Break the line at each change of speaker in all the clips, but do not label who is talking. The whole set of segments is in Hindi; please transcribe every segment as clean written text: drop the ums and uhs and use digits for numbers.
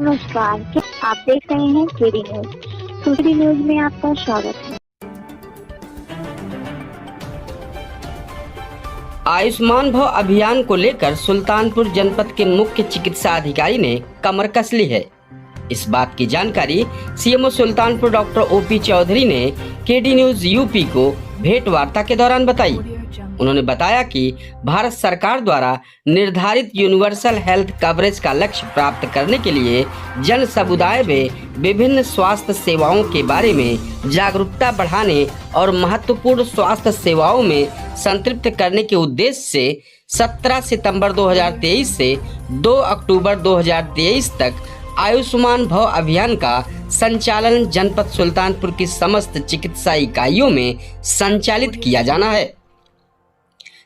नमस्कार, क्या आप देख रहे हैं केडी न्यूज। केडी न्यूज में आपका स्वागत है।
आयुष्मान भव अभियान को लेकर सुल्तानपुर जनपद के मुख्य चिकित्सा अधिकारी ने कमर कस ली है। इस बात की जानकारी CMO Sultanpur doctor OP Chaudhary ने केडी न्यूज यूपी को भेंट वार्ता के दौरान बताई। उन्होंने बताया कि भारत सरकार द्वारा निर्धारित यूनिवर्सल हेल्थ कवरेज का लक्ष्य प्राप्त करने के लिए जन समुदाय में विभिन्न स्वास्थ्य सेवाओं के बारे में जागरूकता बढ़ाने और महत्वपूर्ण स्वास्थ्य सेवाओं में संतृप्त करने के उद्देश्य से 17 सितंबर 2023 से 2 अक्टूबर 2023 तक आयुष्मान भव अभियान का संचालन जनपद सुल्तानपुर की समस्त चिकित्सा इकाइयों में संचालित किया जाना है,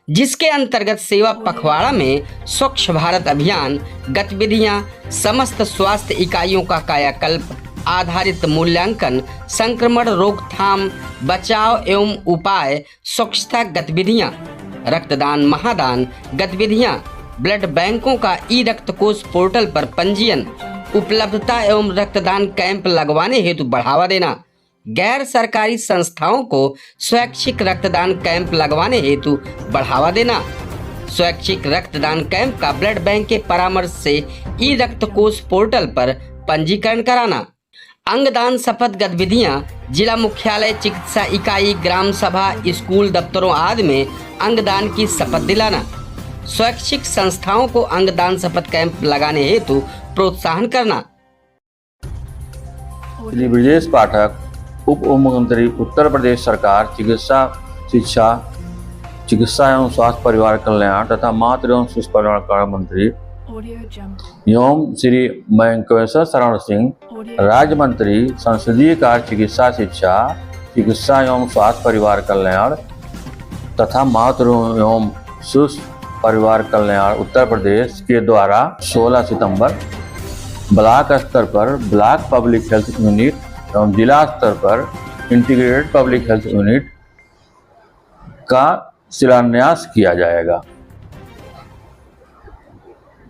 जिसके अंतर्गत सेवा पखवाड़ा में स्वच्छ भारत अभियान गतिविधियां, समस्त स्वास्थ्य इकाइयों का कायाकल्प आधारित मूल्यांकन, संक्रमण रोकथाम, बचाव एवं उपाय, स्वच्छता गतिविधियां, रक्तदान महादान गतिविधियां, ब्लड बैंकों का ई रक्त कोष पोर्टल पर पंजीयन, उपलब्धता एवं रक्तदान कैंप लगवाने हेतु बढ़ावा देना, गैर सरकारी संस्थाओं को स्वैच्छिक रक्तदान कैंप लगवाने हेतु बढ़ावा देना, स्वैच्छिक रक्तदान कैंप का ब्लड बैंक के परामर्श से ई रक्त कोष पोर्टल पर पंजीकरण कराना, अंगदान शपथ गतिविधियां जिला मुख्यालय, चिकित्सा इकाई, ग्राम सभा, स्कूल, दफ्तरों आदि में अंगदान की शपथ दिलाना, स्वैच्छिक संस्थाओं को अंगदान शपथ कैंप लगाने हेतु प्रोत्साहन करना।
श्री ब्रजेश पाठक, उप मुख्यमंत्री, उत्तर प्रदेश सरकार, चिकित्सा शिक्षा, चिकित्सा एवं स्वास्थ्य परिवार कल्याण तथा मातृ एवं शिशु परिवार कल्याण मंत्री एवं श्री मयंकेश्वर शरण सिंह, राज्य मंत्री, संसदीय कार्य, चिकित्सा शिक्षा, चिकित्सा एवं स्वास्थ्य परिवार कल्याण तथा मातृ एवं शिशु परिवार कल्याण उत्तर प्रदेश के द्वारा 16 सितंबर ब्लॉक स्तर पर ब्लॉक पब्लिक हेल्थ यूनिट एवं जिला स्तर पर इंटीग्रेटेड पब्लिक हेल्थ यूनिट का शिलान्यास किया जाएगा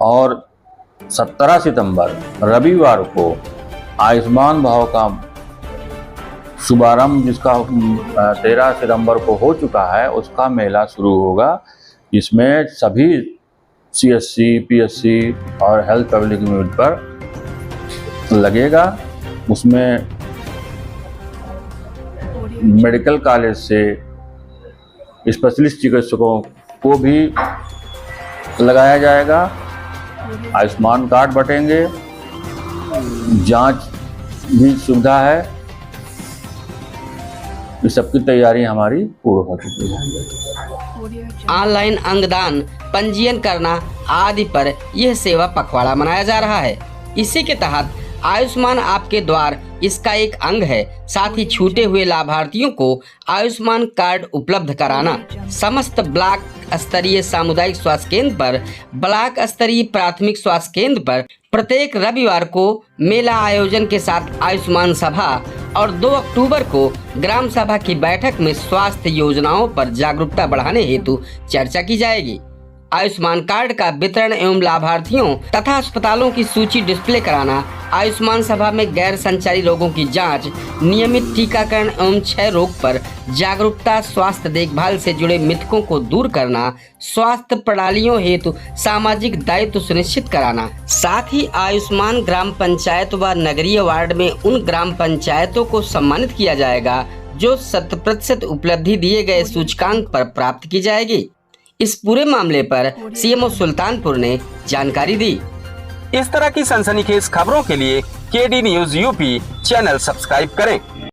और 17 सितंबर रविवार को आयुष्मान भव का शुभारंभ, जिसका 13 सितंबर को हो चुका है, उसका मेला शुरू होगा। इसमें सभी सीएससी, पीएससी और हेल्थ पब्लिक यूनिट पर लगेगा। उसमें मेडिकल कॉलेज से स्पेशलिस्ट चिकित्सकों को भी लगाया जाएगा, आयुष्मान कार्ड बटेंगे, जांच भी सुविधा है। इस सबकी तैयारी हमारी पूर्ण हो चुकी है।
ऑनलाइन अंगदान पंजीयन करना आदि पर यह सेवा पखवाड़ा मनाया जा रहा है। इसी के तहत आयुष्मान आपके द्वार इसका एक अंग है। साथ ही छूटे हुए लाभार्थियों को आयुष्मान कार्ड उपलब्ध कराना, समस्त ब्लॉक स्तरीय सामुदायिक स्वास्थ्य केंद्र पर, ब्लॉक स्तरीय प्राथमिक स्वास्थ्य केंद्र पर प्रत्येक रविवार को मेला आयोजन के साथ आयुष्मान सभा और 2 अक्टूबर को ग्राम सभा की बैठक में स्वास्थ्य योजनाओं पर जागरूकता बढ़ाने हेतु चर्चा की जाएगी। आयुष्मान कार्ड का वितरण एवं लाभार्थियों तथा अस्पतालों की सूची डिस्प्ले कराना, आयुष्मान सभा में गैर संचारी रोगों की जांच, नियमित टीकाकरण एवं क्षय रोग पर जागरूकता, स्वास्थ्य देखभाल से जुड़े मिथकों को दूर करना, स्वास्थ्य प्रणालियों हेतु सामाजिक दायित्व सुनिश्चित कराना। साथ ही आयुष्मान ग्राम पंचायत व नगरीय वार्ड में उन ग्राम पंचायतों को सम्मानित किया जाएगा जो 100% उपलब्धि दिए गए सूचकांक पर प्राप्त की जाएगी। इस पूरे मामले पर सीएमओ सुल्तानपुर ने जानकारी दी।
इस तरह की सनसनीखेज खबरों के लिए KD news UP channel subscribe करें।